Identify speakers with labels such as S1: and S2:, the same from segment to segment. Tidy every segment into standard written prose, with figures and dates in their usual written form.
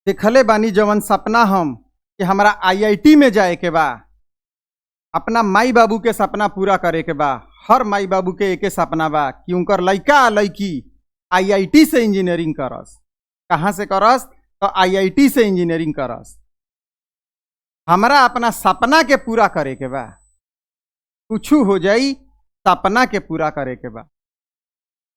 S1: देखले बानी जवन सपना हम कि हमरा आईआईटी में जाए के बा। अपना माई बाबू के सपना पूरा करे के बा। हर माई बाबू के एके सपना बा कि उनकर लइका लइकी आईआईटी से इंजीनियरिंग करस। कहाँ से करस? तो आईआईटी से इंजीनियरिंग करस। हमरा अपना सपना के पूरा करे के बा। कुछ हो जाई, सपना के पूरा करे के बा।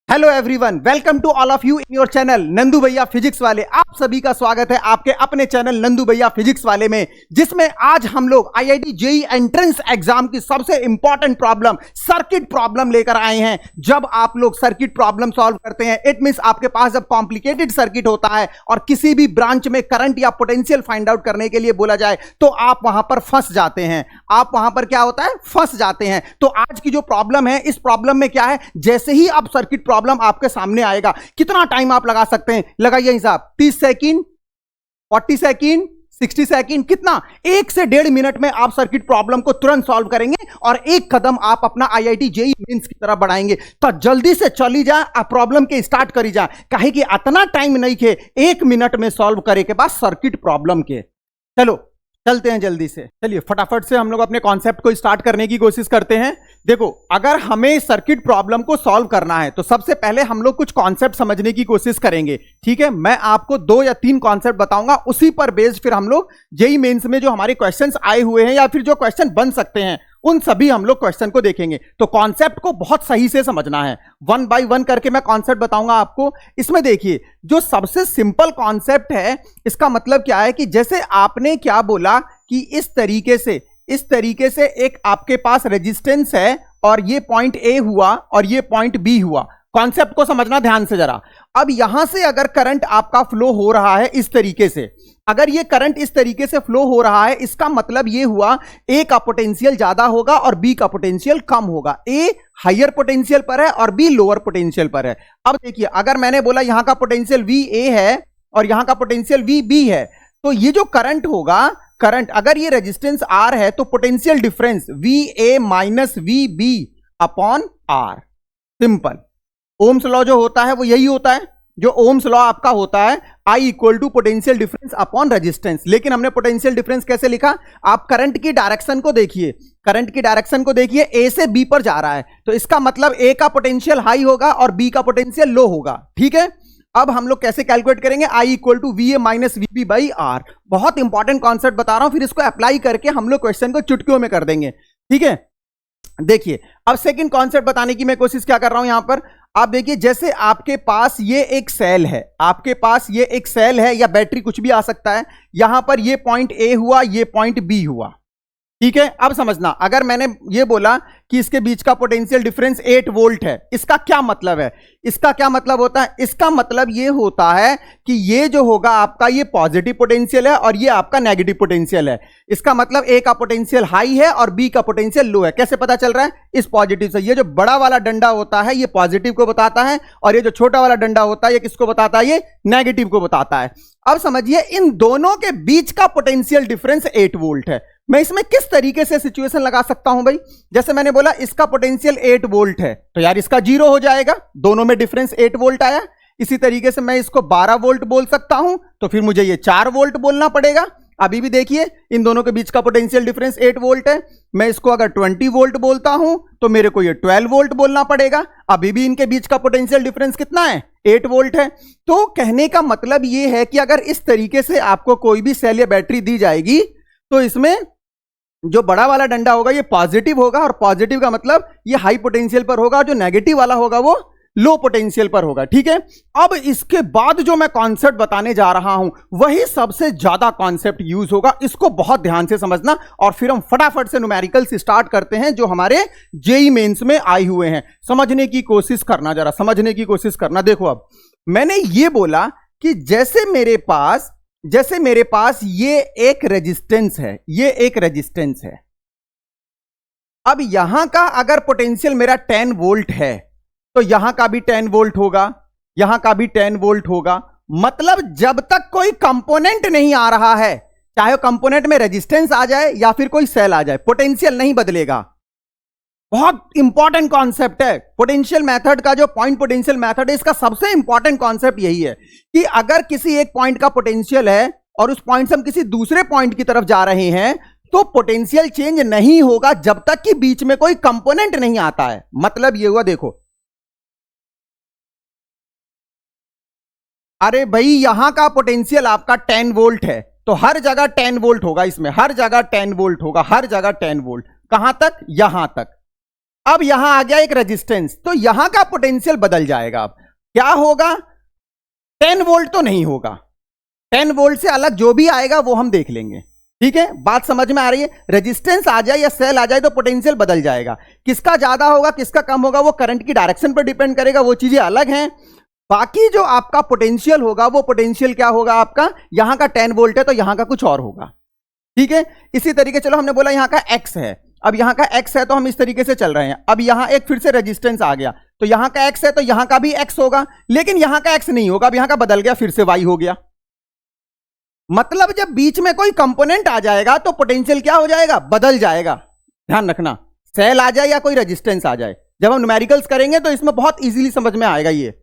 S1: Hello everyone, welcome to all of you in your channel Nandu Bhaiya physics वाले। आप सभी का स्वागत है आपके अपने चैनल नंदू भैया फिजिक्स वाले में, जिसमें आज हम लोग आईआईटी जेईई एंट्रेंस एग्जाम की सबसे इंपॉर्टेंट प्रॉब्लम सर्किट प्रॉब्लम लेकर आए हैं। जब आप लोग सर्किट प्रॉब्लम सॉल्व करते हैं, इट मींस आपके पास जब कॉम्प्लिकेटेड सर्किट होता है और किसी भी ब्रांच में करंट या पोटेंशियल फाइंड आउट करने के लिए बोला जाए तो आप वहां पर फंस जाते हैं। आप वहां पर क्या होता है? फंस जाते हैं। तो आज की जो प्रॉब्लम है, इस प्रॉब्लम में क्या है, जैसे ही आप सर्किट प्रॉब्लम आपके सामने आएगा, कितना टाइम आप लगा सकते हैं? लगाइए हिसाब। 30 सेकंड, 40 सेकंड, 60 सेकंड, कितना? 1 से 1.5 मिनट में आप सर्किट प्रॉब्लम को तुरंत सॉल्व करेंगे और एक कदम आप अपना आईआईटी जेईई मेंस की तरफ बढ़ाएंगे। तो जल्दी से चली जाए, आप प्रॉब्लम के स्टार्ट करी जाए, काहे कि इतना टाइम नहीं के 1 मिनट में सॉल्व करे के बाद सर्किट प्रॉब्लम के। चलो चलते हैं जल्दी से। चलिए फटाफट से हम लोग अपने कॉन्सेप्ट को स्टार्ट करने की कोशिश करते हैं। देखो, अगर हमें सर्किट प्रॉब्लम को सॉल्व करना है तो सबसे पहले हम लोग कुछ कॉन्सेप्ट समझने की कोशिश करेंगे। ठीक है, मैं आपको 2 या 3 कॉन्सेप्ट बताऊंगा, उसी पर बेस्ड फिर हम लोग जेईई मेंस में जो हमारे क्वेश्चंस आए हुए हैं या फिर जो क्वेश्चन बन सकते हैं उन सभी हम लोग क्वेश्चन को देखेंगे। तो कॉन्सेप्ट को बहुत सही से समझना है। 1 बाय 1 करके मैं कॉन्सेप्ट बताऊंगा आपको। इसमें देखिए, जो सबसे सिंपल कॉन्सेप्ट है, इसका मतलब क्या है कि जैसे आपने क्या बोला कि इस तरीके से एक आपके पास रेजिस्टेंस है और ये पॉइंट ए हुआ और ये पॉइंट बी हुआ। कॉन्सेप्ट को समझना ध्यान से जरा। अब यहां से अगर करंट आपका फ्लो हो रहा है इस तरीके से, अगर ये करंट इस तरीके से फ्लो हो रहा है, इसका मतलब ये हुआ ए का पोटेंशियल ज्यादा होगा और बी का पोटेंशियल कम होगा। ए हायर पोटेंशियल पर है और बी लोअर पोटेंशियल पर है। अब देखिए, अगर मैंने बोला यहां का पोटेंशियल वी ए है और यहां का पोटेंशियल वी बी है, तो ये जो करंट होगा, करंट अगर ये रेजिस्टेंस आर है तो potential difference V A minus V B upon R. Simple. Ohm's law जो होता है वो यही होता है। जो ओम्स लॉ आपका होता है, I equal to potential difference upon resistance. लेकिन हमने पोटेंशियल डिफरेंस कैसे लिखा? आप करंट की डायरेक्शन को देखिए, करंट की डायरेक्शन को देखिए, ए से बी पर जा रहा है, तो इसका मतलब ए का पोटेंशियल हाई होगा और बी का पोटेंशियल लो होगा। ठीक है, अब हम लोग कैसे कैलकुलेट करेंगे? I equal to V A minus V B by R. बहुत इंपॉर्टेंट कॉन्सेप्ट बता रहा हूं, फिर इसको अप्लाई करके हम लोग क्वेश्चन को चुटकियों में कर देंगे। ठीक है, देखिए अब सेकंड कॉन्सेप्ट बताने की मैं कोशिश क्या कर रहा हूं यहां पर। आप देखिए, जैसे आपके पास ये एक सेल है, आपके पास ये एक सेल है या बैटरी कुछ भी आ सकता है। यहां पर ये पॉइंट ए हुआ, ये पॉइंट बी हुआ। ठीक है, अब समझना, अगर मैंने ये बोला कि इसके बीच का पोटेंशियल डिफरेंस 8 वोल्ट है, इसका क्या मतलब है? इसका क्या मतलब होता है? इसका मतलब ये होता है कि ये जो होगा आपका, ये पॉजिटिव पोटेंशियल है और ये आपका नेगेटिव पोटेंशियल है। इसका मतलब ए का पोटेंशियल हाई है और बी का पोटेंशियल लो है। कैसे पता चल रहा है? इस पॉजिटिव से। ये जो बड़ा वाला डंडा होता है ये पॉजिटिव को बताता है और ये जो छोटा वाला डंडा होता है ये किसको बताता है? ये नेगेटिव को बताता है। अब समझिए, इन दोनों के बीच का पोटेंशियल डिफरेंस 8 वोल्ट है। मैं इसमें किस तरीके से सिचुएशन लगा सकता हूं भाई? जैसे मैंने बोला इसका पोटेंशियल 8 वोल्ट है, तो यार इसका 0 हो जाएगा, दोनों में डिफरेंस 8 वोल्ट आया। इसी तरीके से मैं इसको 12 वोल्ट बोल सकता हूं, तो फिर मुझे ये 4 वोल्ट बोलना पड़ेगा। अभी भी देखिए, इन दोनों के बीच का पोटेंशियल डिफरेंस 8 वोल्ट है। मैं इसको अगर 20 वोल्ट बोलता हूं तो मेरे को ये 12 वोल्ट बोलना पड़ेगा। अभी भी इनके बीच का पोटेंशियल डिफरेंस कितना है? 8 वोल्ट है। तो कहने का मतलब ये है कि अगर इस तरीके से आपको कोई भी सेल या बैटरी दी जाएगी तो इसमें जो बड़ा वाला डंडा होगा ये पॉजिटिव होगा और पॉजिटिव का मतलब ये हाई पोटेंशियल पर होगा, जो नेगेटिव वाला होगा वो लो पोटेंशियल पर होगा। ठीक है, अब इसके बाद जो मैं कॉन्सेप्ट बताने जा रहा हूं वही सबसे ज्यादा कॉन्सेप्ट यूज होगा। इसको बहुत ध्यान से समझना और फिर हम फटाफट से न्यूमेरिकल्स स्टार्ट करते हैं जो हमारे जेईई मेंस में आए हुए हैं। समझने की कोशिश करना, जरा समझने की कोशिश करना। देखो, अब मैंने ये बोला कि जैसे मेरे पास ये एक रेजिस्टेंस है, ये एक रेजिस्टेंस है। अब यहां का अगर पोटेंशियल मेरा 10 वोल्ट है तो यहां का भी 10 वोल्ट होगा, यहां का भी 10 वोल्ट होगा। मतलब जब तक कोई कंपोनेंट नहीं आ रहा है, चाहे कंपोनेंट में रेजिस्टेंस आ जाए या फिर कोई सेल आ जाए, पोटेंशियल नहीं बदलेगा। बहुत इंपॉर्टेंट कॉन्सेप्ट है पोटेंशियल मेथड का। जो पॉइंट पोटेंशियल मेथड है इसका सबसे इंपॉर्टेंट कॉन्सेप्ट यही है कि अगर किसी एक पॉइंट का पोटेंशियल है और उस पॉइंट से हम किसी दूसरे पॉइंट की तरफ जा रहे हैं तो पोटेंशियल चेंज नहीं होगा जब तक कि बीच में कोई कंपोनेंट नहीं आता है। मतलब ये हुआ, देखो अरे भाई यहां का पोटेंशियल आपका 10 वोल्ट है तो हर जगह 10 वोल्ट होगा, इसमें हर जगह 10 वोल्ट होगा, हर जगह 10 वोल्ट। कहां तक? यहां तक। अब यहां आ गया एक रेजिस्टेंस तो यहां का पोटेंशियल बदल जाएगा। अब क्या होगा? 10 वोल्ट तो नहीं होगा, 10 वोल्ट से अलग जो भी आएगा वो हम देख लेंगे। ठीक है, बात समझ में आ रही है? रेजिस्टेंस आ जाए या सेल आ जाए तो पोटेंशियल बदल जाएगा। किसका ज्यादा होगा किसका कम होगा वो करंट की डायरेक्शन पर डिपेंड करेगा, वो चीजें अलग हैं। बाकी जो आपका पोटेंशियल होगा वो पोटेंशियल क्या होगा आपका, यहां का 10 वोल्ट है तो यहां का कुछ और होगा। ठीक है, इसी तरीके चलो हमने बोला यहां का x है, अब यहां का x है तो हम इस तरीके से चल रहे हैं। अब यहां एक फिर से रेजिस्टेंस आ गया तो यहां का x है तो यहां का भी x होगा, लेकिन यहां का x नहीं होगा, अब यहां का बदल गया फिर से y हो गया। मतलब जब बीच में कोई कंपोनेंट आ जाएगा तो पोटेंशियल क्या हो जाएगा? बदल जाएगा। ध्यान रखना, सेल आ जाए या कोई रेजिस्टेंस आ जाए, जब हम न्यूमेरिकल्स करेंगे तो इसमें बहुत इजीली समझ में आएगा ये।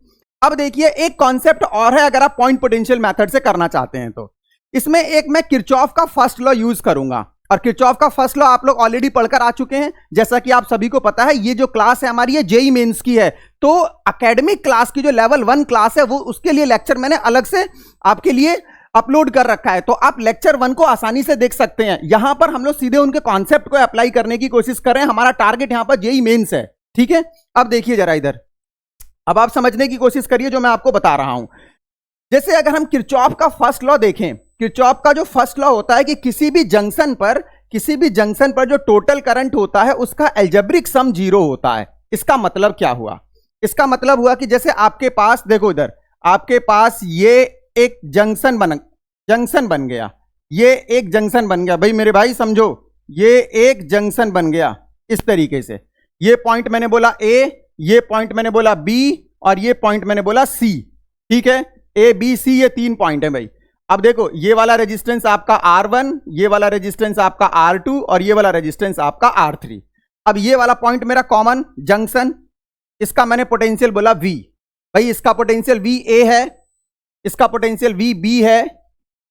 S1: अब देखिए एक कॉन्सेप्ट और है, अगर आप पॉइंट पोटेंशियल मेथड से करना चाहते हैं तो इसमें एक मैं किरचॉफ का फर्स्ट लॉ यूज करूंगा। और किरचॉफ का फर्स्ट लॉ आप लोग ऑलरेडी पढ़कर आ चुके हैं, जैसा कि आप सभी को पता है। ये जो क्लास है हमारी ये जेई मेंस की है, तो एकेडमिक क्लास की जो लेवल 1 क्लास है वो उसके लिए लेक्चर मैंने अलग से आपके लिए अपलोड कर रखा है, तो आप लेक्चर 1 को आसानी से देख सकते हैं। यहां पर हम लोग सीधे उनके कॉन्सेप्ट को अप्लाई करने की कोशिश कर रहे हैं, हमारा टारगेट यहां पर जेई मेंस है। ठीक है, अब देखिए जरा इधर, अब आप समझने की कोशिश करिए जो मैं आपको बता रहा हूं। जैसे अगर हम किरचॉफ का फर्स्ट लॉ देखें, किरचॉफ का जो फर्स्ट लॉ होता है कि किसी भी जंक्शन पर जो टोटल करंट होता है उसका अलजेब्रिक सम 0 होता है। इसका मतलब क्या हुआ? इसका मतलब हुआ कि जैसे आपके पास देखो इधर, आपके पास ये एक जंक्शन बन गया, ये एक जंक्शन बन गया। भाई मेरे भाई समझो, ये एक जंक्शन बन गया इस तरीके से। ये पॉइंट मैंने बोला A, ये पॉइंट मैंने बोला B और ये पॉइंट मैंने बोला C। ठीक है, A B C ये 3 पॉइंट है भाई। अब देखो ये वाला रेजिस्टेंस आपका R1, ये वाला रेजिस्टेंस आपका R2 और ये वाला रेजिस्टेंस आपका R3। अब ये वाला पॉइंट मेरा कॉमन जंक्शन, इसका मैंने पोटेंशियल बोला V। भाई इसका पोटेंशियल VA है, इसका पोटेंशियल VB है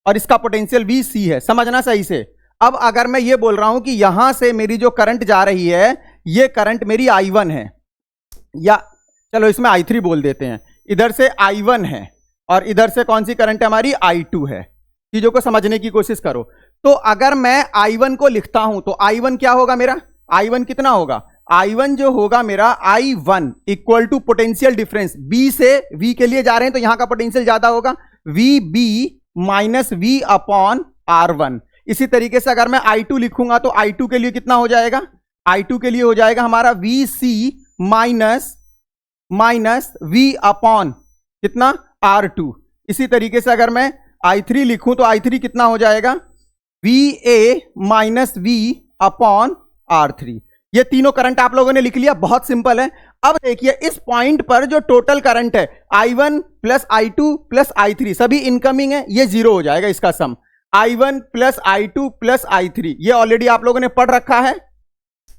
S1: और इसका पोटेंशियल VC है। समझना सही से। अब अगर मैं ये बोल रहा हूं कि यहां से मेरी जो करंट जा रही है ये करंट मेरी I1 है, या चलो इसमें I3 बोल देते हैं, इधर से I1 है और इधर से कौन सी करंट हमारी I2 है। चीजों को समझने की कोशिश करो। तो अगर मैं I1 को लिखता हूं तो I1 क्या होगा मेरा? I1 कितना होगा? I1 जो होगा मेरा I1 equal to potential difference, B से V के लिए जा रहे हैं तो यहां का पोटेंशियल ज्यादा होगा, VB minus V upon R1। इसी तरीके से अगर मैं I2 लिखूंगा तो I2 के लिए कितना हो जाएगा? I2 के लिए हो जाएगा हमारा VC माइनस V अपॉन कितना? R2। इसी तरीके से अगर मैं I3 लिखूं तो I3 कितना हो जाएगा? VA minus V upon R3। ये तीनों करंट आप लोगों ने लिख लिया, बहुत सिंपल है। अब देखिए इस पॉइंट पर जो टोटल करंट है I1 plus I2 plus I3 सभी इनकमिंग है, ये 0 हो जाएगा इसका सम। I1 plus I2 plus I3 ये ऑलरेडी आप लोगों ने पढ़ रखा है,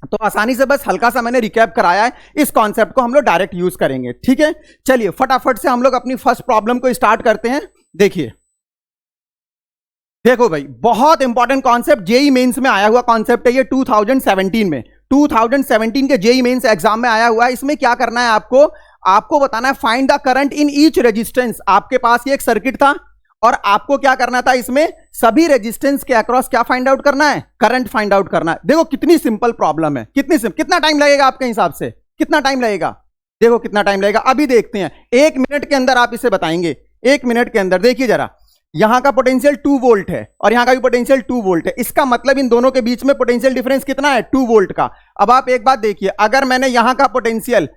S1: तो आसानी से बस हल्का सा मैंने रिकैप कराया है। इस कॉन्सेप्ट को हम लोग डायरेक्ट यूज करेंगे। ठीक है, चलिए फटाफट से हम लोग अपनी फर्स्ट प्रॉब्लम को स्टार्ट करते हैं। देखिए देखो भाई, बहुत इंपॉर्टेंट कॉन्सेप्ट, जेई मेंस में आया हुआ कॉन्सेप्ट है ये। 2017 में 2017 के जेई मेंस एग्जाम में आया हुआ है। इसमें क्या करना है आपको बताना है find the current in each resistance. आपके पास ये एक सर्किट था और आपको क्या करना था, इसमें सभी रेजिस्टेंस के अक्रॉस क्या फाइंड आउट करना है? करंट फाइंड आउट करना है। देखो कितनी सिंपल प्रॉब्लम है, कितना टाइम लगेगा आपके हिसाब से? कितना टाइम लगेगा? देखो कितना टाइम लगेगा, अभी देखते हैं। 1 मिनट के अंदर आप इसे बताएंगे, 1 मिनट के अंदर। देखिए जरा, यहां का पोटेंशियल 2 वोल्ट है और यहां का भी पोटेंशियल 2 वोल्ट है। इसका मतलब इन दोनों के बीच में पोटेंशियल डिफरेंस कितना है? 2 वोल्ट का। अब आप एक बात देखिए, अगर मैंने यहां का पोटेंशियल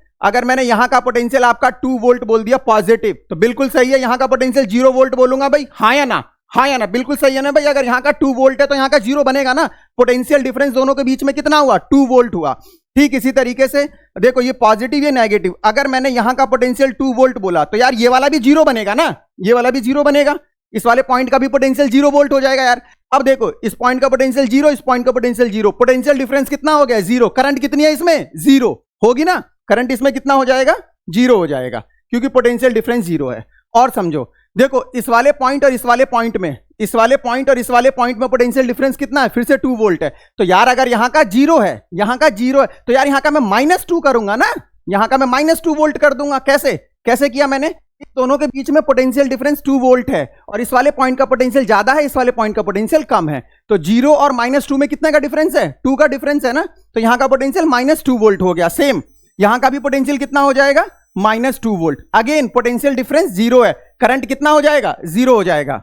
S1: आपका 2 वोल्ट बोल दिया पॉजिटिव, तो बिल्कुल सही है। यहां का पोटेंशियल 0 वोल्ट बोलूंगा भाई, हाँ या ना? हाँ या ना? बिल्कुल सही है ना भाई। अगर यहां का 2 वोल्ट है तो यहां का 0 बनेगा ना। पोटेंशियल डिफरेंस दोनों के बीच में कितना हुआ? 2 वोल्ट हुआ। ठीक इसी तरीके से देखो, ये पॉजिटिव ये नेगेटिव। अगर मैंने यहां का पोटेंशियल 2 वोल्ट बोला तो यार ये वाला भी 0 बनेगा ना, ये वाला भी 0 बनेगा। इस वाले पॉइंट का भी पोटेंशियल 0 वोल्ट हो जाएगा यार। अब देखो इस पॉइंट का पोटेंशियल जीरो, इस पॉइंट का पोटेंशियल जीरो, पोटेंशियल डिफरेंस कितना हो गया? जीरो। करंट कितनी है इसमें? जीरो होगी ना। करंट इसमें कितना हो जाएगा? जीरो हो जाएगा, क्योंकि पोटेंशियल डिफरेंस जीरो है। और समझो, देखो इस वाले पॉइंट और इस वाले पॉइंट में, इस वाले पॉइंट और इस वाले पॉइंट में पोटेंशियल डिफरेंस कितना है? फिर से 2 वोल्ट है। तो यार अगर यहां का जीरो है, यहां का जीरो है, तो यार यहां का मैं -2 करूंगा ना, यहां का मैं -2 वोल्ट कर दूंगा। कैसे कैसे किया मैंने? इस दोनों के बीच में पोटेंशियल डिफरेंस 2 वोल्ट है, और इस वाले पॉइंट का पोटेंशियल ज्यादा है, इस वाले पॉइंट का पोटेंशियल कम है। तो 0 और -2 में कितने का डिफरेंस है? 2 का डिफरेंस है ना। तो यहां का पोटेंशियल -2 वोल्ट हो गया। सेम यहां का भी पोटेंशियल कितना हो जाएगा? -2 volt. Again potential difference zero है, करंट कितना हो जाएगा? जीरो हो जाएगा।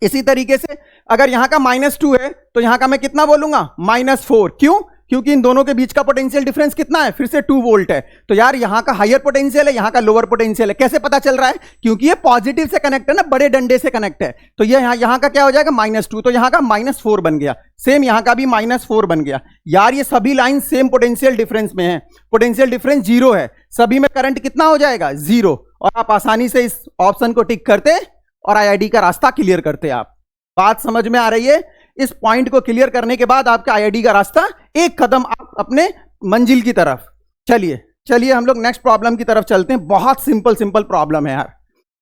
S1: इसी तरीके से अगर यहां का -2 है, तो यहां का मैं कितना बोलूंगा? -4। क्यों? क्योंकि इन दोनों के बीच का पोटेंशियल डिफरेंस कितना है? फिर से 2 वोल्ट है। तो यार यहां का हायर पोटेंशियल है, यहां का लोअर पोटेंशियल है। कैसे पता चल रहा है? क्योंकि ये पॉजिटिव से कनेक्ट है ना, बड़े डंडे से कनेक्ट है। तो ये यहां का क्या हो जाएगा? -2। तो यहां का -4 बन गया। सेम यहां का भी -4 बन गया। यार ये सभी लाइन सेम पोटेंशियल डिफरेंस में है, पोटेंशियल डिफरेंस जीरो है, सभी में करंट कितना हो जाएगा? जीरो। और आप आसानी से इस ऑप्शन को टिक करते और आईआईडी का रास्ता क्लियर करते। आप बात समझ में आ रही है? इस पॉइंट को क्लियर करने के बाद आपका आईआईडी का रास्ता एक कदम आप अपने मंजिल की तरफ। चलिए हम लोग नेक्स्ट प्रॉब्लम की तरफ चलते हैं। बहुत सिंपल प्रॉब्लम है यार,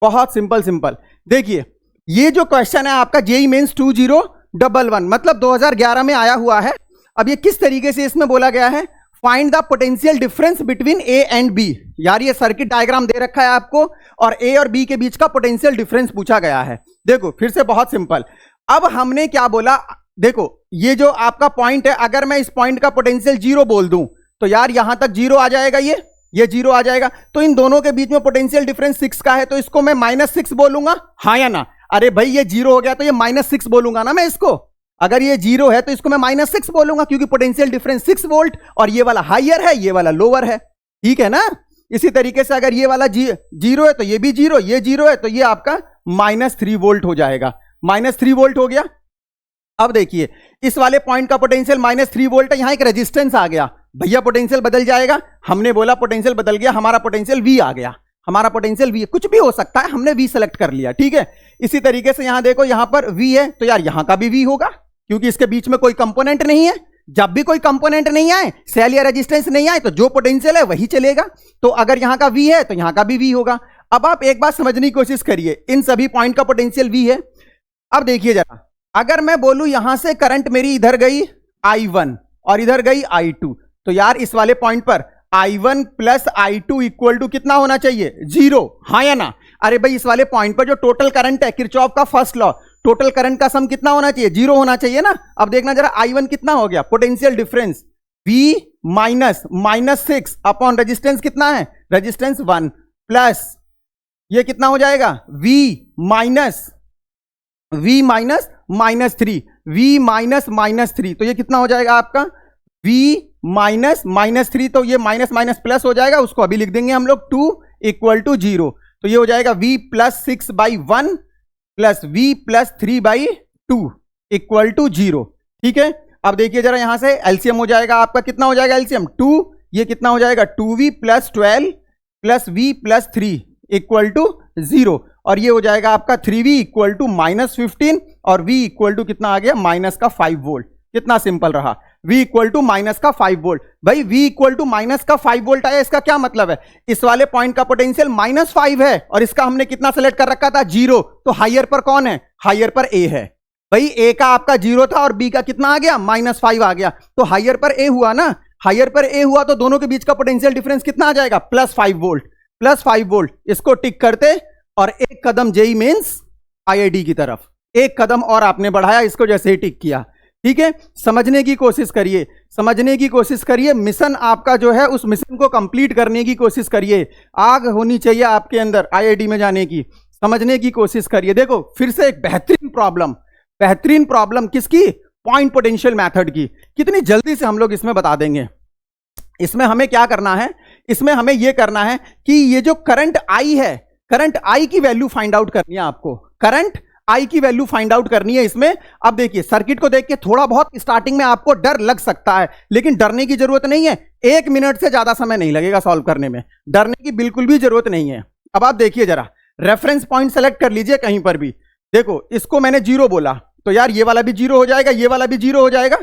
S1: बहुत सिंपल। देखिए ये जो क्वेश्चन है आपका जेईई मेंस 2011, मतलब 2011 में आया हुआ है। अब ये किस तरीके से इसमें बोला गया है? Find the potential difference between A and B. यार ये सर्किट डायग्राम दे रखा है आपको, और ए और बी के बीच का पोटेंशियल डिफरेंस पूछा गया है। देखो फिर से बहुत सिंपल। अब हमने क्या बोला? देखो ये जो आपका पॉइंट है, अगर मैं इस पॉइंट का पोटेंशियल जीरो बोल दूं, तो यार यहां तक जीरो आ जाएगा, ये जीरो आ जाएगा। तो इन दोनों के बीच में पोटेंशियल डिफरेंस 6 का है, तो इसको मैं -6 बोलूंगा, हाँ या ना? अरे भाई ये जीरो हो गया तो ये -6 बोलूंगा ना मैं इसको। अगर ये जीरो है तो इसको मैं -6 बोलूंगा, क्योंकि पोटेंशियल डिफरेंस 6 वोल्ट, और ये वाला हाइयर है, ये वाला लोअर है। ठीक है ना? इसी तरीके से अगर ये वाला जीरो है तो ये भी जीरो, ये जीरो है तो ये आपका -3 वोल्ट हो जाएगा। -3 वोल्ट हो गया। अब देखिए इस वाले पॉइंट का पोटेंशियल -3 वोल्ट है, यहां एक रेजिस्टेंस आ गया, भैया पोटेंशियल बदल जाएगा। हमने बोला पोटेंशियल बदल गया, हमारा पोटेंशियल V आ गया, हमारा पोटेंशियल V, कुछ भी हो सकता है, हमने V सेलेक्ट कर लिया। ठीक है, इसी तरीके से यहां देखो, यहां पर V है तो यार यहां का भी V होगा, क्योंकि इसके बीच में कोई कंपोनेंट नहीं है। जब भी कोई कंपोनेंट नहीं आए, सेल या रेजिस्टेंस नहीं आए, तो जो पोटेंशियल है वही चलेगा। तो अगर यहां का V है तो यहां का भी V होगा। अब आप एक बात समझने की कोशिश करिए, इन सभी पॉइंट का पोटेंशियल V है। अब देखिए जरा, अगर मैं बोलूं यहां से करंट मेरी इधर गई I1 और इधर गई I2, तो यार इस वाले पॉइंट पर I1 plus I2 equal to कितना होना चाहिए? 0, हाँ या ना? अरे भाई इस वाले पॉइंट पर जो टोटल करंट है, किरचॉफ का फर्स्ट लॉ, टोटल करंट का सम कितना होना चाहिए? 0 होना चाहिए ना। अब देखना जरा I1 कितना हो गया? Potential difference V -6 upon resistance कितना है? रेजिस्टेंस 1 प्लस ये कितना हो जाएगा? V -3, तो ये कितना हो जाएगा आपका? V -3, तो ये माइनस प्लस हो जाएगा, उसको अभी लिख देंगे हम लोग 2 इक्वल टू 0। तो ये हो जाएगा V plus 6/1 plus V plus 3/2 equal to 0। ठीक है, अब देखिए जरा यहां से एलसीएम हो जाएगा आपका, कितना हो जाएगा एलसीएम? 2, ये कितना हो जाएगा? 2V plus 12 plus V plus 3 equal to 0, और ये हो जाएगा आपका 3V इक्वल टू -15, और V इक्वल टू कितना आ गया? -5 वोल्ट। कितना सिंपल रहा, V इक्वल टू -5 वोल्ट। भाई V इक्वल टू -5 वोल्ट आया, इसका क्या मतलब है? इस वाले पॉइंट का पोटेंशियल -5 है, और इसका हमने कितना सेलेक्ट कर रखा था? 0। तो हाइयर पर कौन है? हाइयर पर A है। भाई A का आपका 0 था और B का कितना आ गया? -5 आ गया, तो हाइयर पर A हुआ ना। हाइयर पर A हुआ तो दोनों के बीच का पोटेंशियल डिफरेंस कितना आ जाएगा? +5 वोल्ट, +5 वोल्ट। इसको टिक करते और एक कदम जेईई मेंस आईआईडी की तरफ, एक कदम और आपने बढ़ाया, इसको जैसे ही टिक किया। ठीक है, समझने की कोशिश करिए, मिशन आपका जो है उस मिशन को कंप्लीट करने की कोशिश करिए। आग होनी चाहिए आपके अंदर आईआईडी में जाने की, समझने की कोशिश करिए। देखो फिर से एक बेहतरीन प्रॉब्लम किसकी? पॉइंट पोटेंशियल मेथड की। कितनी जल्दी से हम लोग इसमें बता देंगे। इसमें हमें क्या करना है? इसमें हमें यह करना है कि ये जो करंट I है, करंट I की वैल्यू फाइंड आउट करनी है आपको, करंट I की वैल्यू फाइंड आउट करनी है इसमें। अब देखिए सर्किट को देख के थोड़ा बहुत स्टार्टिंग में आपको डर लग सकता है, लेकिन डरने की जरूरत नहीं है। 1 मिनट से ज्यादा समय नहीं लगेगा सॉल्व करने में, डरने की बिल्कुल भी जरूरत नहीं है। अब आप देखिए जरा, रेफरेंस पॉइंट सेलेक्ट कर लीजिए कहीं पर भी। देखो इसको मैंने 0 बोला, तो यार ये वाला भी जीरो हो जाएगा, ये वाला भी जीरो हो जाएगा,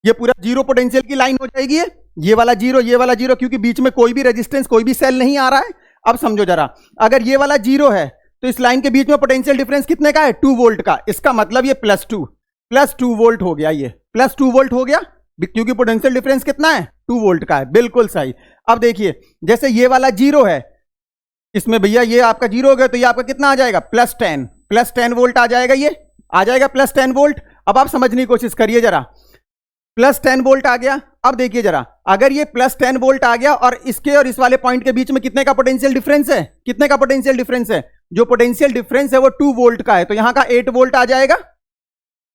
S1: ये पूरा जीरो पोटेंशियल की लाइन हो जाएगी। ये वाला जीरो, ये वाला जीरो, क्योंकि बीच में कोई भी रेजिस्टेंस, कोई भी सेल नहीं आ रहा है। अब समझो जरा, अगर ये वाला जीरो है तो इस लाइन के बीच में पोटेंशियल डिफरेंस कितने का है? 2 वोल्ट का। इसका मतलब ये +2 वोल्ट हो गया, ये +2 वोल्ट हो गया, क्योंकि पोटेंशियल डिफरेंस कितना है? 2 वोल्ट का है। बिल्कुल सही। अब देखिए, जैसे ये वाला जीरो है, इसमें भैया ये आपका जीरो हो गया, तो ये आपका कितना आ जाएगा? +10 वोल्ट आ जाएगा, ये आ जाएगा +10 वोल्ट। अब आप समझने की कोशिश करिए जरा, +10 वोल्ट आ गया। अब देखिए जरा, अगर ये +10 वोल्ट आ गया और इसके और इस वाले पॉइंट के बीच में कितने का पोटेंशियल डिफरेंस है? कितने का पोटेंशियल डिफरेंस है? जो पोटेंशियल डिफरेंस है वो 2 वोल्ट का है, तो यहां का 8 वोल्ट आ जाएगा।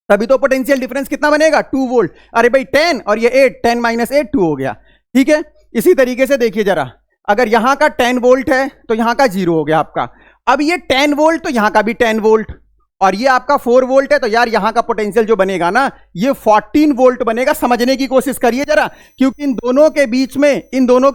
S1: तभी तो पोटेंशियल डिफरेंस कितना बनेगा? 2 वोल्ट। अरे भाई 10 और ये 8, 10 - 8 2 हो गया। ठीक है, इसी तरीके से देखिए जरा, अगर यहां का 10 वोल्ट है तो यहां का 0 हो गया आपका। अब ये 10 वोल्ट, तो यहां का भी 10 वोल्ट, और ये आपका 4 वोल्ट है, तो यार यहां का पोटेंशियल जो बनेगा ना, ये 14 वोल्ट बनेगा। समझने की कोशिश करिए जरा, क्योंकि इन दोनों के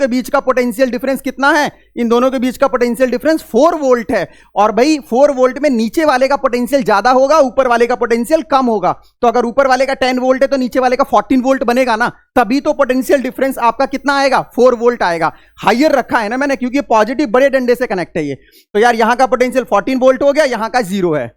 S1: बीच का पोटेंशियल डिफरेंस कितना है? इन दोनों के बीच का पोटेंशियल डिफरेंस 4 वोल्ट है। और भाई 4 वोल्ट में नीचे वाले का पोटेंशियल ज्यादा होगा, ऊपर वाले का पोटेंशियल कम होगा। तो अगर ऊपर वाले का 10 वोल्ट है तो नीचे वाले का 14 वोल्ट बनेगा ना, तभी तो पोटेंशियल डिफरेंस आपका कितना आएगा? 4 वोल्ट आएगा। हायर रखा है ना मैंने, क्योंकि पॉजिटिव बड़े डंडे से कनेक्ट है ये। तो यार यहां का पोटेंशियल 14 वोल्ट हो गया, यहां का 0 है।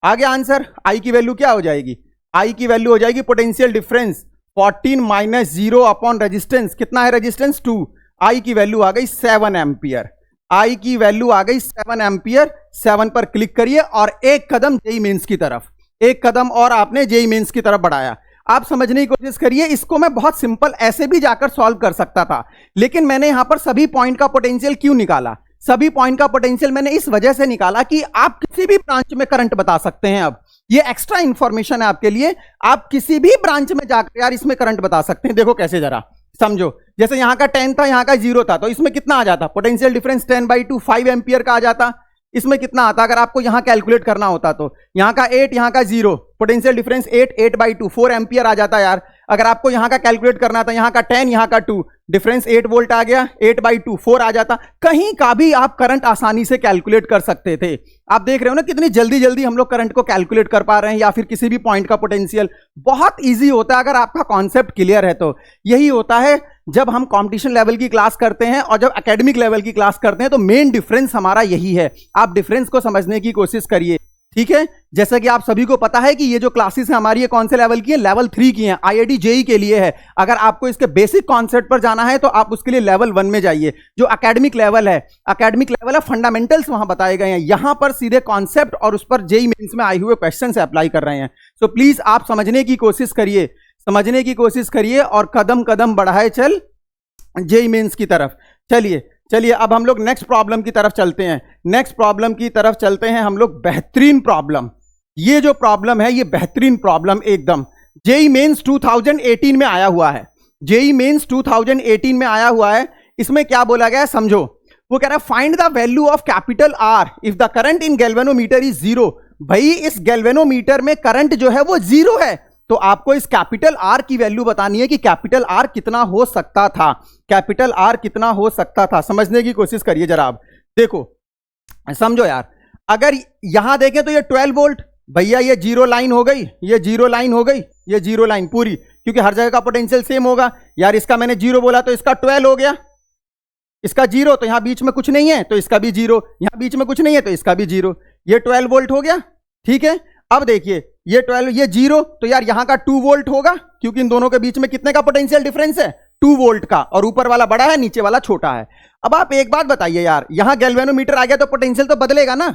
S1: आगे आंसर, आई की वैल्यू क्या हो जाएगी? आई की वैल्यू हो जाएगी पोटेंशियल डिफरेंस 14 - 0 अपॉन रेजिस्टेंस। कितना है रेजिस्टेंस? 2। आई की वैल्यू आ गई 7 एम्पियर। आई की वैल्यू आ गई 7 एम्पियर। 7 पर क्लिक करिए और एक कदम जेईई मेंस की तरफ, एक कदम और आपने जेईई मेंस की तरफ बढ़ाया। आप समझने की कोशिश करिए, इसको मैं बहुत सिंपल ऐसे भी जाकर सॉल्व कर सकता था, लेकिन मैंने यहां पर सभी पॉइंट का पोटेंशियल क्यों निकाला? सभी पॉइंट का पोटेंशियल मैंने इस वजह से निकाला कि आप किसी भी ब्रांच में करंट बता सकते हैं। अब ये एक्स्ट्रा इंफॉर्मेशन है आपके लिए, आप किसी भी ब्रांच में जाकर यार इसमें करंट बता सकते हैं। देखो कैसे, जरा समझो। जैसे यहां का 10 था, यहां का 0 था, तो इसमें कितना आ जाता? पोटेंशियल डिफरेंस 10/2 5 एम्पियर का आ जाता। इसमें कितना आता अगर आपको यहां कैलकुलेट करना होता? तो यहां का 8, यहां का 0, पोटेंशियल डिफरेंस 8/2 4 एम्पियर आ जाता यार। अगर आपको यहां का कैलकुलेट करना था, यहां का 10, यहां का 2, डिफरेंस 8 वोल्ट आ गया, 8/2 4 आ जाता। कहीं का भी आप करंट आसानी से कैलकुलेट कर सकते थे। आप देख रहे हो ना कितनी जल्दी जल्दी हम लोग करंट को कैलकुलेट कर पा रहे हैं, या फिर किसी भी पॉइंट का पोटेंशियल। बहुत ईजी होता है अगर आपका कॉन्सेप्ट क्लियर है तो। यही होता है जब हम कंपटीशन लेवल की क्लास करते हैं और जब एकेडमिक लेवल की क्लास करते हैं, तो मेन डिफरेंस हमारा यही है। आप डिफरेंस को समझने की कोशिश करिए। ठीक है, जैसा कि आप सभी को पता है कि ये जो क्लासेस है हमारी, ये कौन से लेवल की है? लेवल 3 की है। आईआईटी जेईई के लिए है। अगर आपको इसके बेसिक कॉन्सेप्ट पर जाना है तो आप उसके लिए लेवल 1 में जाइए। जो एकेडमिक लेवल है, फंडामेंटल्स वहां बताए गए हैं। यहां पर सीधे कॉन्सेप्ट और उस पर जेईई मेंस में आए हुए क्वेश्चन से अप्लाई कर रहे हैं। सो प्लीज आप समझने की कोशिश करिए, और कदम कदम बढ़ाए चल जेईई मेंस की तरफ। चलिए अब हम लोग नेक्स्ट प्रॉब्लम की तरफ चलते हैं। हम लोग बेहतरीन प्रॉब्लम, ये जो प्रॉब्लम है ये बेहतरीन प्रॉब्लम एकदम जेईई मेंस 2018 में आया हुआ है। जेईई मेंस 2018 में आया हुआ है। इसमें क्या बोला गया है समझो। वो कह रहा है find the value of capital R if the current in galvanometer is 0। भाई इस गैल्वेनोमीटर में करंट जो है वो 0 है, तो आपको इस कैपिटल आर की वैल्यू बतानी है कि कैपिटल आर कितना हो सकता था। समझने की कोशिश करिए जरा। आप देखो, समझो यार, अगर यहां देखें तो ये 12 वोल्ट, भैया ये 0 लाइन हो गई, ये 0 लाइन पूरी, क्योंकि हर जगह का पोटेंशियल सेम होगा। यार इसका मैंने 0 बोला तो इसका 12 हो गया, इसका 0, तो यहां बीच में कुछ नहीं है तो इसका भी 0, यहां बीच में कुछ नहीं है तो इसका भी 0। ये 12 वोल्ट हो गया। ठीक है, अब देखिए ये 12, ये 0, तो यार यहां का 2 वोल्ट होगा, क्योंकि इन दोनों के बीच में कितने का पोटेंशियल डिफरेंस है? 2 वोल्ट का, और ऊपर वाला बड़ा है, नीचे वाला छोटा है। अब आप एक बात बताइए यार, यहां गैल्वेनोमीटर आ गया तो पोटेंशियल तो बदलेगा ना,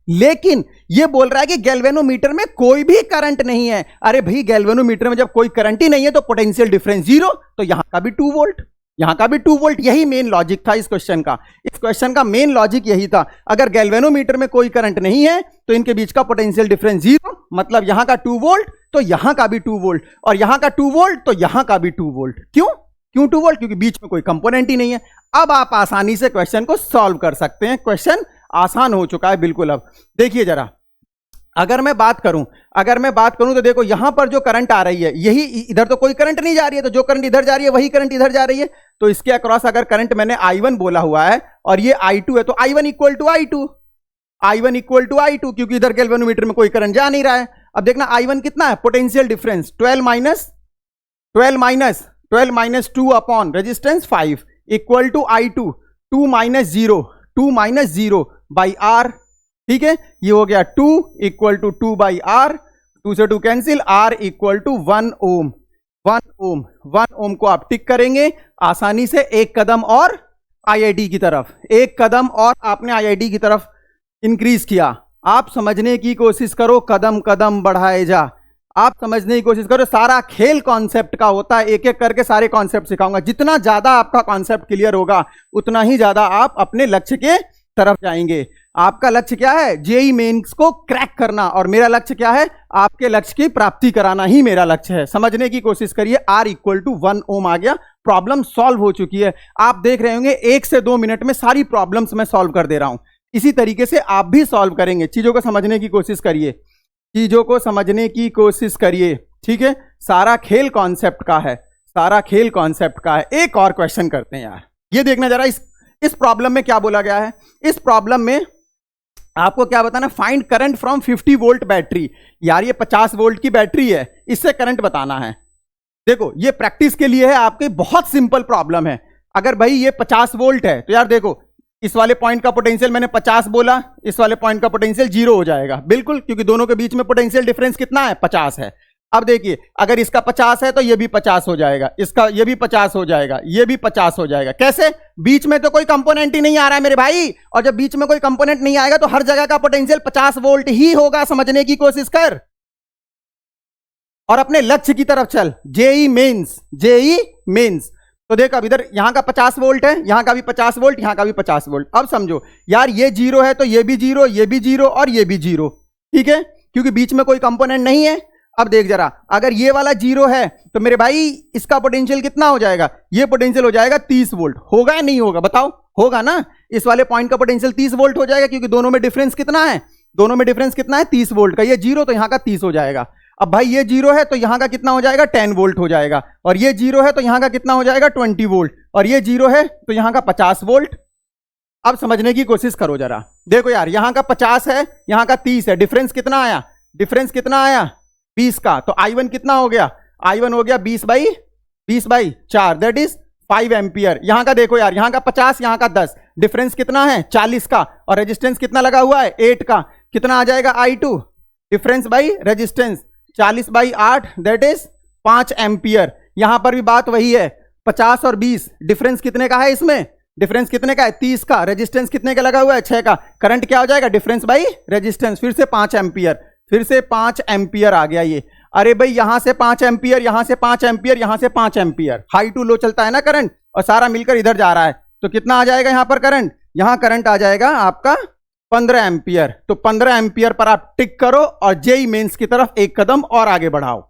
S1: लेकिन ये बोल रहा है कि गैल्वेनोमीटर में कोई भी करंट नहीं है। अरे भाई गैल्वेनोमीटर में जब कोई करंट ही नहीं है तो पोटेंशियल डिफरेंस 0, तो यहां का भी 2 वोल्ट, यही मेन लॉजिक था इस क्वेश्चन का मेन लॉजिक यही था। अगर गैल्वेनोमीटर में कोई करंट नहीं है तो इनके बीच का पोटेंशियल डिफरेंस 0, मतलब यहां का 2 वोल्ट तो यहां का भी 2 वोल्ट, और यहां का 2 वोल्ट तो यहां का भी 2 वोल्ट। क्यों 2 वोल्ट? क्योंकि बीच में कोई कंपोनेंट ही नहीं है। अब आप आसानी से क्वेश्चन को सॉल्व कर सकते हैं। क्वेश्चन आसान हो चुका है बिल्कुल। अब देखिए जरा, अगर मैं बात करूं तो देखो यहां पर जो करंट आ रही है, यही, इधर तो कोई करंट नहीं जा रही है, तो जो करंट इधर जा रही है वही करंट इधर जा रही है। तो इसके अक्रॉस अगर करंट मैंने I1 बोला हुआ है और ये I2 है, तो I1 = I2, I1 equal to I2, क्योंकि इधर गैल्वेनोमीटर में कोई करंट जा नहीं रहा है। अब देखना I1 कितना है, potential difference 12 minus 2 upon resistance 5 equal to I2 2 minus 0 by R। ठीक है, ये हो गया 2 इक्वल टू 2 बाई R, 2 से 2 कैंसिल, R इक्वल टू 1 ओम। 1 ओम को आप टिक करेंगे आसानी से, एक कदम और IIT की तरफ, एक कदम और आपने IIT की तरफ इंक्रीज किया। आप समझने की कोशिश करो, कदम कदम बढ़ाए जा, आप समझने की कोशिश करो। सारा खेल कॉन्सेप्ट का होता है, एक एक करके सारे कॉन्सेप्ट सिखाऊंगा। जितना ज्यादा आपका कॉन्सेप्ट क्लियर होगा उतना ही ज्यादा आप अपने लक्ष्य के तरफ जाएंगे। आपका लक्ष्य क्या है, जेईई मेंस को क्रैक करना, और मेरा लक्ष्य क्या है, आपके लक्ष्य की प्राप्ति कराना ही मेरा लक्ष्य है। समझने की कोशिश करिए। R इक्वल टू 1 ओम आ गया, प्रॉब्लम सॉल्व हो चुकी है। आप देख रहे होंगे 1 से 2 मिनट में सारी प्रॉब्लम्स मैं सॉल्व कर दे रहा हूं। इसी तरीके से आप भी सॉल्व करेंगे। चीजों को समझने की कोशिश करिए, चीजों को समझने की कोशिश करिए। ठीक है, सारा खेल कॉन्सेप्ट का है, सारा खेल कॉन्सेप्ट का है। एक और क्वेश्चन करते हैं यार, ये देखना जरा इस प्रॉब्लम में क्या बोला गया है। इस प्रॉब्लम में आपको क्या बताना, find current from 50 volt battery. यार ये 50 वोल्ट की बैटरी है, इससे करंट बताना है। देखो ये प्रैक्टिस के लिए है आपके, बहुत सिंपल प्रॉब्लम है। अगर भाई ये 50 वोल्ट है तो यार देखो, इस वाले पॉइंट का पोटेंशियल मैंने 50 बोला, इस वाले पॉइंट का पोटेंशियल 0 हो जाएगा, बिल्कुल, क्योंकि दोनों के बीच में पोटेंशियल डिफरेंस कितना है, 50 है। अब देखिए, अगर इसका 50 है तो ये भी 50 हो जाएगा, इसका ये भी 50 हो जाएगा, ये भी 50 हो जाएगा। कैसे, बीच में तो कोई कंपोनेंट ही नहीं आ रहा है मेरे भाई, और जब बीच में कोई कंपोनेंट नहीं आएगा तो हर जगह का पोटेंशियल 50 वोल्ट ही होगा। समझने की कोशिश कर और अपने लक्ष्य की तरफ चल। JEE mains. तो देख, अब इधर यहां का 50 वोल्ट है, यहां का भी 50 वोल्ट, यहां का भी 50 वोल्ट। अब समझो यार, ये 0 है तो ये भी 0, ये भी 0 और ये भी 0। ठीक है, क्योंकि बीच में कोई कंपोनेंट नहीं है। अब देख जरा, अगर ये वाला 0 है तो मेरे भाई इसका पोटेंशियल कितना हो जाएगा, ये पोटेंशियल हो जाएगा 30 वोल्ट। होगा या नहीं होगा, बताओ, होगा ना। इस वाले पॉइंट का पोटेंशियल 30 वोल्ट हो जाएगा, क्योंकि दोनों में डिफरेंस कितना है, दोनों में डिफरेंस कितना है, 30 वोल्ट का। ये 0 तो यहां का 30 हो जाएगा। अब भाई ये 0 है तो यहां का कितना हो जाएगा, 10 वोल्ट हो जाएगा, और ये 0 है तो यहां का कितना हो जाएगा, 20 वोल्ट, और ये 0 है तो यहां का 50 वोल्ट। अब समझने की कोशिश करो जरा, देखो यार, यहां का 50 है, यहां का 30 है, डिफरेंस कितना आया, डिफरेंस कितना आया, 20 का। तो I1 कितना हो गया, I1 हो गया 20/4, दैट इज 5 एम्पियर। यहां का देखो यार, यहां का 50, यहां का 10, डिफरेंस कितना है, 40 का, और रेजिस्टेंस कितना लगा हुआ है, 8 का। कितना आ जाएगा, I2 difference by resistance 40/8, that is 5 ampere. यहां पर भी बात वही है, 50 और 20, डिफरेंस कितने का है, इसमें डिफरेंस कितने का है, 30 का। रेजिस्टेंस कितने का लगा हुआ है, 6 का। करंट क्या हो जाएगा, डिफरेंस बाई रेजिस्टेंस, फिर से 5 एम्पियर, फिर से 5 एम्पियर आ गया ये। अरे भाई, यहां से 5 एम्पियर, यहां से 5 एम्पियर, यहां से 5 एम्पियर, हाई टू लो चलता है ना करंट, और सारा मिलकर इधर जा रहा है। तो कितना आ जाएगा यहां पर करंट, यहां करंट आ जाएगा आपका 15 एम्पियर। तो 15 एम्पियर पर आप टिक करो और जेईई मेंस की तरफ एक कदम और आगे बढ़ाओ,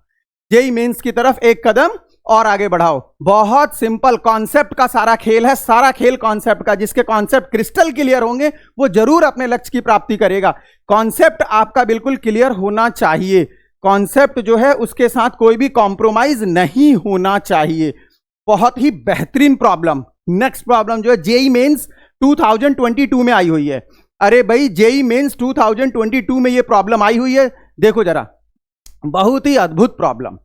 S1: जेईई मेंस की तरफ एक कदम और आगे बढ़ाओ। बहुत सिंपल कॉन्सेप्ट का सारा खेल है, सारा खेल कॉन्सेप्ट का। जिसके कॉन्सेप्ट क्रिस्टल क्लियर होंगे वो जरूर अपने लक्ष्य की प्राप्ति करेगा। कॉन्सेप्ट आपका बिल्कुल क्लियर होना चाहिए, कॉन्सेप्ट जो है उसके साथ कोई भी कॉम्प्रोमाइज नहीं होना चाहिए। बहुत ही बेहतरीन प्रॉब्लम। नेक्स्ट प्रॉब्लम जो है जेईई मेंस 2022 में आई हुई है। अरे भाई, जेईई मेंस 2022 में ये प्रॉब्लम आई हुई है। देखो जरा, बहुत ही अद्भुत प्रॉब्लम।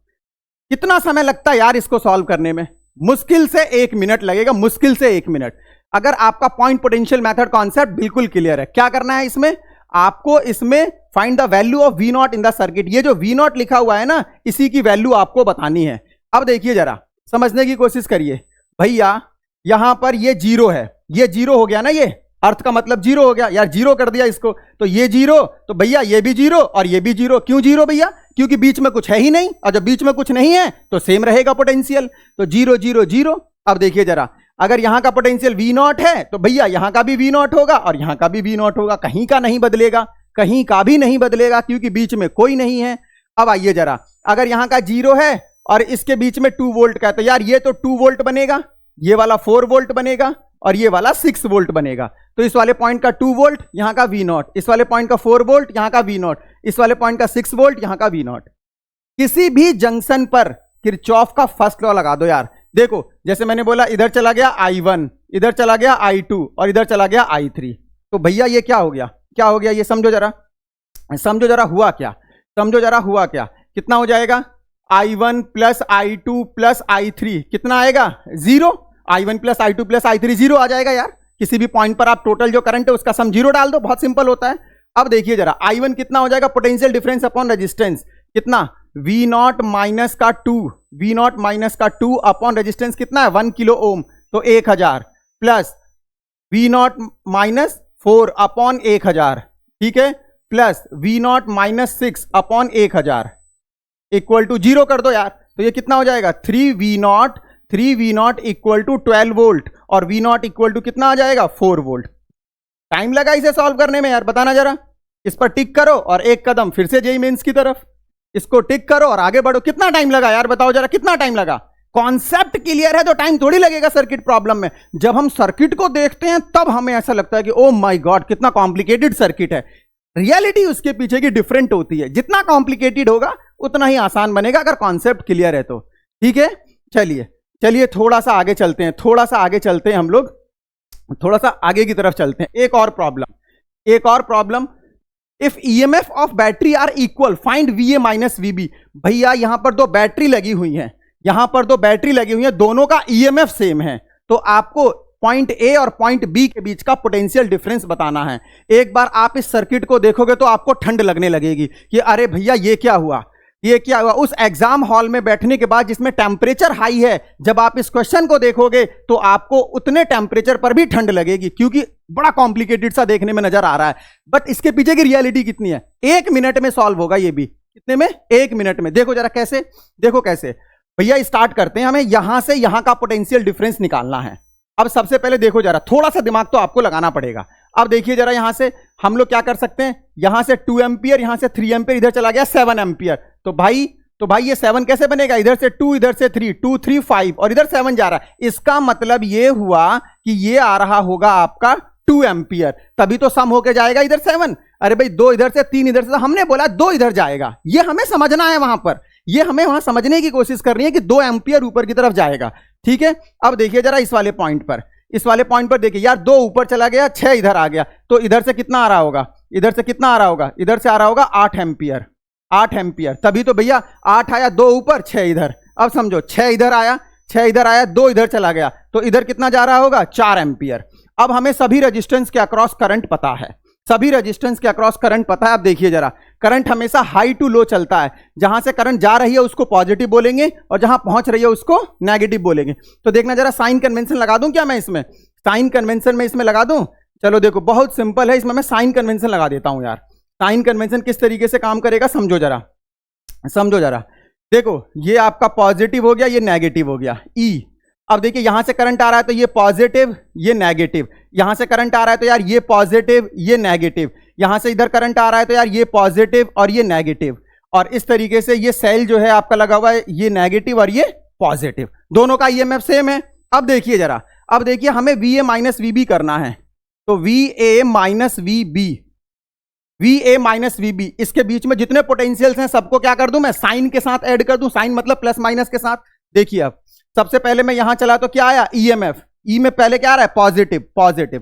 S1: कितना समय लगता है यार इसको सॉल्व करने में, मुश्किल से 1 मिनट लगेगा, मुश्किल से 1 मिनट। अगर आपका पॉइंट पोटेंशियल मेथड कॉन्सेप्ट बिल्कुल क्लियर है, क्या करना है इसमें, आपको इसमें find the value of V naught in the circuit. ये जो वी नॉट लिखा हुआ है ना, इसी की वैल्यू आपको बतानी है। अब देखिए जरा, समझने की कोशिश करिए। भैया यहां पर ये 0 है, ये 0 हो गया ना, ये अर्थ का मतलब 0 हो गया यार, 0 कर दिया इसको। तो ये 0, तो भैया ये भी 0 और ये भी 0। क्यों 0 भैया, क्योंकि बीच में कुछ है ही नहीं, और जब बीच में कुछ नहीं है तो सेम रहेगा पोटेंशियल। तो 0 0 0। अब देखिए जरा, अगर यहां का पोटेंशियल V नॉट है तो भैया यहां का भी V नॉट होगा और यहां का भी V नॉट होगा, कहीं का नहीं बदलेगा, कहीं का भी नहीं बदलेगा, क्योंकि बीच में कोई नहीं है। अब आइए जरा, अगर यहां का 0 है और इसके बीच में 2 वोल्ट का है, तो यार ये तो 2 वोल्ट बनेगा, ये वाला 4 वोल्ट बनेगा और ये वाला 6 वोल्ट बनेगा। तो इस वाले पॉइंट का 2 वोल्ट, यहां का V नॉट, इस वाले पॉइंट का 4 वोल्ट, यहां का V नॉट, इस वाले पॉइंट का 6 वोल्ट, यहां का V नॉट। किसी भी जंक्शन पर किरचॉफ का फर्स्ट लॉ लगा दो यार। देखो जैसे मैंने बोला, इधर चला गया I1, इधर चला गया I2 और इधर चला गया I3। तो भैया ये क्या हो गया, क्या हो गया ये समझो जरा, समझो जरा हुआ क्या, समझो जरा हुआ क्या। कितना हो जाएगा I1 plus I2 plus I3 कितना आएगा 0। I1 plus I2 plus I3 0 आ जाएगा यार। किसी भी पॉइंट पर आप टोटल जो करंट है उसका सम 0 डाल दो, बहुत सिंपल होता है। अब देखिए जरा I1 कितना हो जाएगा, पोटेंशियल डिफरेंस अपॉन रेजिस्टेंस कितना, V0 माइनस का 2, V0 माइनस का 2 अपॉन रेजिस्टेंस कितना है 1 किलो ओम, तो 1000 प्लस V0 माइनस 4 अपॉन 1000, ठीक है, plus V0 minus 6 upon 1000 equal to 0 कर दो यार। तो ये कितना हो जाएगा 3V0 इक्वल टू 12 वोल्ट और V0 इक्वल टू कितना आ जाएगा 4 वोल्ट। टाइम लगा इसे सॉल्व करने में यार, बताना जरा। इस पर टिक करो और एक कदम फिर से जेईई मेंस की तरफ, इसको टिक करो और आगे बढ़ो। कितना टाइम लगा यार, बताओ जरा कितना टाइम लगा। कॉन्सेप्ट क्लियर है तो टाइम थोड़ी लगेगा सर्किट प्रॉब्लम में। जब हम सर्किट को देखते हैं तब हमें ऐसा लगता है कि ओ माय गॉड कितना कॉम्प्लिकेटेड सर्किट है। रियलिटी उसके पीछे की डिफरेंट होती है। जितना कॉम्प्लिकेटेड होगा उतना ही आसान बनेगा अगर कॉन्सेप्ट क्लियर है तो, ठीक है। चलिए चलिए थोड़ा सा आगे चलते हैं, थोड़ा सा आगे चलते हैं, हम लोग थोड़ा सा आगे की तरफ चलते हैं। एक और problem, if EMF of battery are equal find VA minus VB. भैया यहां पर दो बैटरी लगी हुई हैं, यहां पर दो बैटरी लगी हुई है, दोनों का ईएमएफ सेम है, तो आपको पॉइंट ए और पॉइंट बी के बीच का पोटेंशियल डिफरेंस बताना है। एक बार आप इस सर्किट को देखोगे तो आपको ठंड लगने लगेगी कि अरे भैया ये क्या हुआ, ये क्या हुआ। उस एग्जाम हॉल में बैठने के बाद जिसमें टेम्परेचर हाई है, जब आप इस क्वेश्चन को देखोगे तो आपको उतने टेम्परेचर पर भी ठंड लगेगी, क्योंकि बड़ा कॉम्प्लिकेटेड सा देखने में नजर आ रहा है। बट इसके पीछे की रियलिटी कितनी है, 1 मिनट में सॉल्व होगा ये भी। कितने में, 1 मिनट में। देखो जरा कैसे, देखो कैसे भैया। स्टार्ट करते हैं, हमें यहां से यहां का पोटेंशियल डिफरेंस निकालना है। अब सबसे पहले देखो जरा, थोड़ा सा दिमाग तो आपको लगाना पड़ेगा। अब देखिए जरा, यहां से हम लोग क्या कर सकते हैं, यहां से 2 एम्पियर, यहां से 3 एम्पियर, इधर चला गया 7 एम्पियर। तो भाई ये 7 कैसे बनेगा, इधर से 2, इधर से 3, 2 3 5 और इधर 7 जा रहा है। इसका मतलब ये हुआ कि ये आ रहा होगा आपका 2 एम्पियर, तभी तो सम होके जाएगा इधर 7। अरे भाई 2 इधर से, 3 इधर से, हमने बोला 2 इधर जाएगा, ये हमें समझना है वहां पर, ये हमें वहां समझने की कोशिश करनी है कि 2 एम्पियर ऊपर की तरफ जाएगा, ठीक है। अब देखिए जरा इस वाले पॉइंट पर, इस वाले पॉइंट पर देखिए यार, 2 ऊपर चला गया, 6 इधर आ गया, तो इधर से कितना आ रहा होगा, इधर से कितना आ रहा होगा, इधर से आ रहा होगा 8 एम्पियर, 8 एम्पियर। तभी तो भैया 8 आया, 2 ऊपर 6 इधर। अब समझो 6 इधर आया, 6 इधर आया, 2 इधर चला गया, तो इधर कितना जा रहा होगा 4 एम्पियर। अब हमें सभी रेजिस्टेंस के अक्रॉस करंट पता है, सभी रेजिस्टेंस के अक्रॉस करंट पता है। अब देखिए जरा, करंट हमेशा हाई टू लो चलता है। जहां से करंट जा रही है उसको पॉजिटिव बोलेंगे और जहां पहुंच रही है उसको नेगेटिव बोलेंगे। तो देखना जरा, साइन कन्वेंशन लगा दूं क्या मैं इसमें, साइन कन्वेंशन में इसमें लगा दूं। चलो देखो बहुत सिंपल है, इसमें मैं साइन कन्वेंशन लगा देता हूं यार। साइन कन्वेंशन किस तरीके से काम करेगा समझो जरा, समझो जरा। देखो ये आपका पॉजिटिव हो गया, ये नेगेटिव हो गया, ई। अब देखिए यहां से करंट आ रहा है तो ये पॉजिटिव, ये नेगेटिव, यहां से करंट आ रहा है तो यार ये पॉजिटिव, ये नेगेटिव, यहां से इधर करंट आ रहा है तो यार ये पॉजिटिव और ये नेगेटिव। और इस तरीके से ये सेल जो है आपका लगा हुआ है, ये नेगेटिव और ये पॉजिटिव, दोनों का ईएमएफ सेम है। अब देखिए जरा, अब देखिए हमें VA माइनस VB करना है, तो VA minus VB, VA minus VB, इसके बीच में जितने पोटेंशियल्स हैं सबको क्या कर दूं मैं, साइन के साथ ऐड कर दूं। साइन मतलब प्लस माइनस के साथ। देखिए अब सबसे पहले मैं यहां चला तो क्या आया, EMF, ई में पहले क्या आ रहा है पॉजिटिव, पॉजिटिव।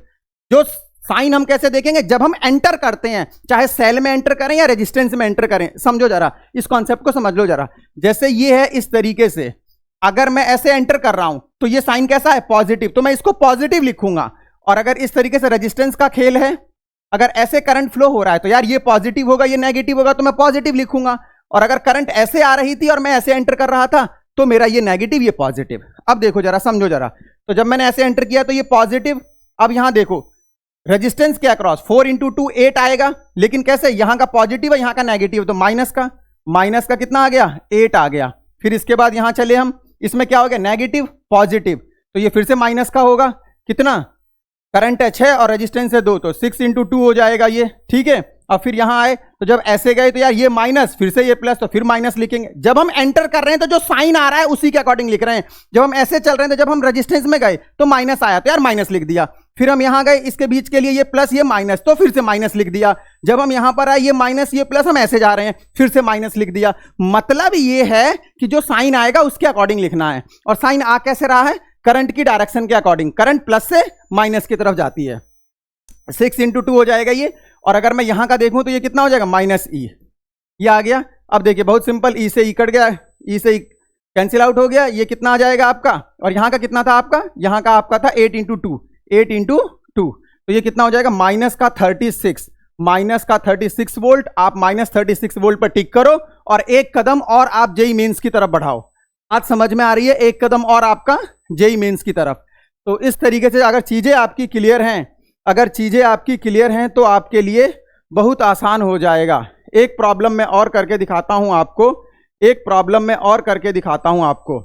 S1: जो साइन हम कैसे देखेंगे, जब हम एंटर करते हैं, चाहे सेल में एंटर करें या रेजिस्टेंस में एंटर करें। समझो जरा, इस कॉन्सेप्ट को समझ लो जरा। जैसे ये है इस तरीके से, अगर मैं ऐसे एंटर कर रहा हूं तो ये साइन कैसा है पॉजिटिव, तो मैं इसको पॉजिटिव लिखूंगा। और अगर इस तरीके से रेजिस्टेंस का खेल है, अगर ऐसे करंट फ्लो हो रहा है तो यार ये पॉजिटिव होगा, ये नेगेटिव होगा, तो मैं पॉजिटिव लिखूंगा। और अगर करंट ऐसे आ रही थी और मैं ऐसे एंटर कर रहा था तो मेरा ये नेगेटिव, ये पॉजिटिव। अब देखो जरा, समझो जरा, तो जब मैंने ऐसे एंटर किया तो ये पॉजिटिव। अब यहां देखो रेजिस्टेंस के अक्रॉस 4 × 2 8 आएगा, लेकिन कैसे, यहां का पॉजिटिव है, यहां का नेगेटिव, तो माइनस का कितना आ गया 8 आ गया। फिर इसके बाद यहां चले हम, इसमें क्या हो गया नेगेटिव पॉजिटिव, तो ये फिर से माइनस का होगा। कितना, करंट है 6 और रेजिस्टेंस है 2, तो 6 × 2 हो जाएगा ये, ठीक है। अब फिर यहां आए तो जब ऐसे गए तो यार ये माइनस, फिर से ये प्लस, तो फिर माइनस लिखेंगे। जब हम एंटर कर रहे हैं तो जो साइन आ रहा है उसी के अकॉर्डिंग लिख रहे हैं। जब हम ऐसे चल रहे हैं तो जब हम रेजिस्टेंस में गए तो माइनस आया तो यार माइनस लिख दिया। फिर हम यहां गए, इसके बीच के लिए ये प्लस ये माइनस, तो फिर से माइनस लिख दिया। जब हम यहां पर आए, ये माइनस ये प्लस, हम ऐसे जा रहे हैं, फिर से माइनस लिख दिया। मतलब ये है कि जो साइन आएगा उसके अकॉर्डिंग लिखना है। और साइन आ कैसे रहा है, करंट की डायरेक्शन के अकॉर्डिंग। करंट प्लस से माइनस की तरफ जाती है। 6 × 2 हो जाएगा ये। और अगर मैं यहां का देखूं तो ये कितना हो जाएगा माइनस ई, ये आ गया। अब देखिए बहुत सिंपल, ई से ई कट गया, ई से ई कैंसिल आउट हो गया, ये कितना आ जाएगा आपका, और यहाँ का कितना था आपका, यहाँ का आपका था 8 इंटू 2, 8 इंटू 2, तो ये कितना हो जाएगा माइनस का 36, माइनस का 36 वोल्ट। आप माइनस 36 वोल्ट पर टिक करो और एक कदम और आप जेई मेंस की तरफ बढ़ाओ। बात समझ में आ रही है, एक कदम और आपका जेई मेंस की तरफ। तो इस तरीके से अगर चीजें आपकी क्लियर हैं, अगर चीजें आपकी क्लियर हैं तो आपके लिए बहुत आसान हो जाएगा। एक प्रॉब्लम मैं और करके दिखाता हूं आपको, एक प्रॉब्लम मैं और करके दिखाता हूं आपको।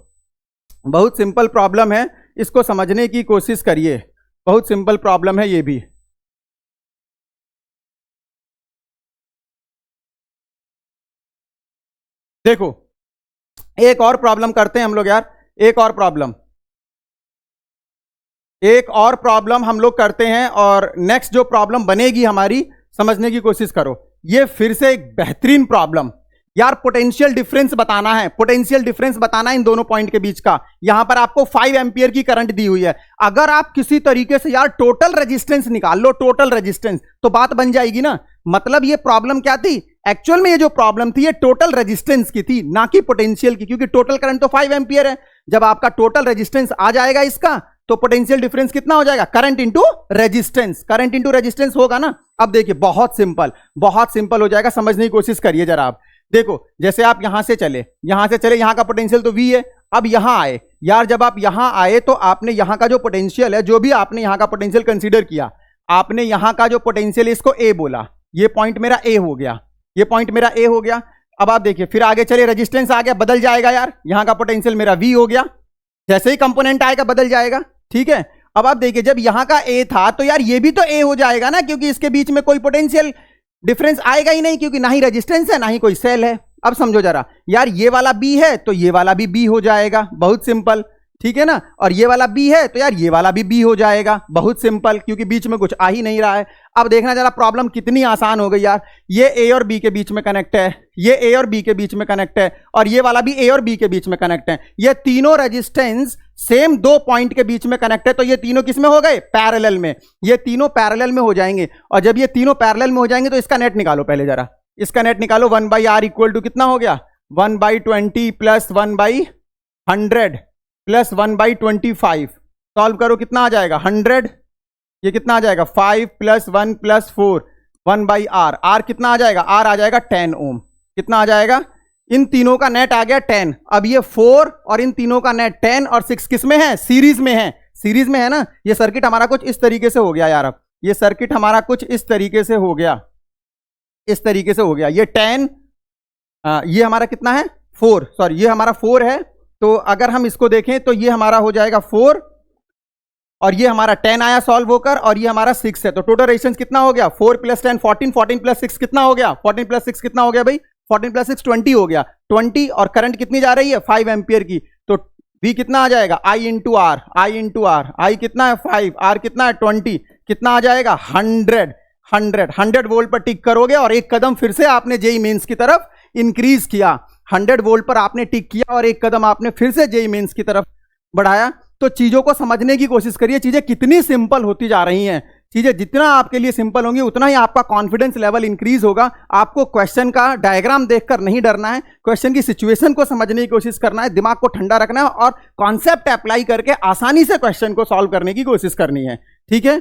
S1: बहुत सिंपल प्रॉब्लम है, इसको समझने की कोशिश करिए, बहुत सिंपल प्रॉब्लम है ये भी। देखो एक और प्रॉब्लम करते हैं हम लोग यार, एक और प्रॉब्लम हम लोग करते हैं, और नेक्स्ट जो प्रॉब्लम बनेगी हमारी, समझने की कोशिश करो। ये फिर से एक बेहतरीन प्रॉब्लम यार, पोटेंशियल डिफरेंस बताना है, पोटेंशियल डिफरेंस बताना है इन दोनों पॉइंट के बीच का। यहां पर आपको 5 एम्पियर की करंट दी हुई है। अगर आप किसी तरीके से यार टोटल रेजिस्टेंस निकाल लो, टोटल रेजिस्टेंस, तो बात बन जाएगी ना। मतलब ये प्रॉब्लम क्या थी, एक्चुअल में ये जो प्रॉब्लम थी ये टोटल रेजिस्टेंस की थी, ना कि पोटेंशियल की, क्योंकि टोटल करंट तो 5 एम्पियर है। जब आपका टोटल रेजिस्टेंस आ जाएगा इसका, तो पोटेंशियल डिफरेंस कितना हो जाएगा, current into resistance, current into resistance होगा ना। अब देखिए बहुत सिंपल हो जाएगा, समझने की कोशिश करिए जरा आप। देखो जैसे आप यहां से चले, यहां का पोटेंशियल तो V है। अब यहां आए यार, जब आप यहां आए तो आपने यहां का जो पोटेंशियल है, जो भी आपने यहां का पोटेंशियल कंसीडर किया, आपने यहां का जो पोटेंशियल इसको A बोला, ये पॉइंट मेरा A हो गया, ये पॉइंट मेरा A हो गया। अब आप देखिए फिर आगे चले, रेजिस्टेंस आ गया, बदल जाएगा यार, यहां का पोटेंशियल मेरा V हो गया, जैसे ही कंपोनेंट आएगा बदल जाएगा, ठीक है। अब आप देखिए जब यहां का A था तो यार ये भी तो A हो जाएगा ना, क्योंकि इसके बीच में कोई पोटेंशियल डिफरेंस आएगा ही नहीं, क्योंकि ना ही रेजिस्टेंस है ना ही कोई सेल है। अब समझो जरा यार, ये वाला B है तो ये वाला भी B हो जाएगा, बहुत सिंपल, ठीक है ना। और ये वाला B है तो यार ये वाला भी B हो जाएगा, बहुत सिंपल, क्योंकि बीच में कुछ आ ही नहीं रहा है। अब देखना जरा प्रॉब्लम कितनी आसान हो गई यार। ये A और B के बीच में कनेक्ट है, ये A और B के बीच में कनेक्ट है, और ये वाला भी A और B के बीच में कनेक्ट है। ये तीनों रेजिस्टेंस सेम 2 पॉइंट के बीच में कनेक्ट है, तो ये तीनों किस में हो गए, पैरेलल में। ये तीनों पैरेलल में हो जाएंगे, और जब ये तीनों पैरेलल में हो जाएंगे तो इसका नेट निकालो, पहले जरा इसका नेट निकालो। 1/r इक्वल टू कितना हो गया, 1/20 प्लस 1/100 प्लस 1/25। सॉल्व करो, कितना आ जाएगा 100, ये कितना आ जाएगा 5 प्लस 1 प्लस 4, 1/r, r कितना आ जाएगा, r आ जाएगा 10 ओम, कितना आ जाएगा, इन तीनों का नेट आ गया 10। अब ये 4 और इन तीनों का नेट 10 और 6 किस में है, सीरीज में है, सीरीज में है ना। ये सर्किट हमारा कुछ इस तरीके से हो गया यार, अब ये सर्किट हमारा कुछ इस तरीके से हो गया, इस तरीके से हो गया। ये 10, ये हमारा कितना है 4, सॉरी ये हमारा 4 है। तो अगर हम इसको देखें तो ये हमारा हो जाएगा 4, और ये हमारा 10 आया सॉल्व होकर, और ये हमारा 6 है। तो टोटल रेजिस्टेंस कितना हो गया, 4 प्लस 10 14, 14 प्लस 6 कितना हो गया, 14 प्लस 6 कितना हो गया भाई, 14 प्लस 6 20 हो गया, 20। और करंट कितनी जा रही है 5 एम्पियर की, तो V कितना आ जाएगा, I into R, I into R, I कितना है 5, R कितना है 20, कितना आ जाएगा 100 वोल्ट पर टिक करोगे, और एक कदम फिर से आपने जेई मेंस की तरफ इंक्रीज किया। 100 वोल्ट पर आपने टिक किया और एक कदम आपने फिर से जेई मेंस की तरफ बढ़ाया। तो चीजों को समझने की कोशिश करिए, चीजें कितनी सिंपल होती जा रही हैं। चीजें जितना आपके लिए सिंपल होंगी उतना ही आपका कॉन्फिडेंस लेवल इंक्रीज होगा। आपको क्वेश्चन का डायग्राम देखकर नहीं डरना है, क्वेश्चन की सिचुएशन को समझने की कोशिश करना है, दिमाग को ठंडा रखना है, और कॉन्सेप्ट अप्लाई करके आसानी से क्वेश्चन को सॉल्व करने की कोशिश करनी है, ठीक है।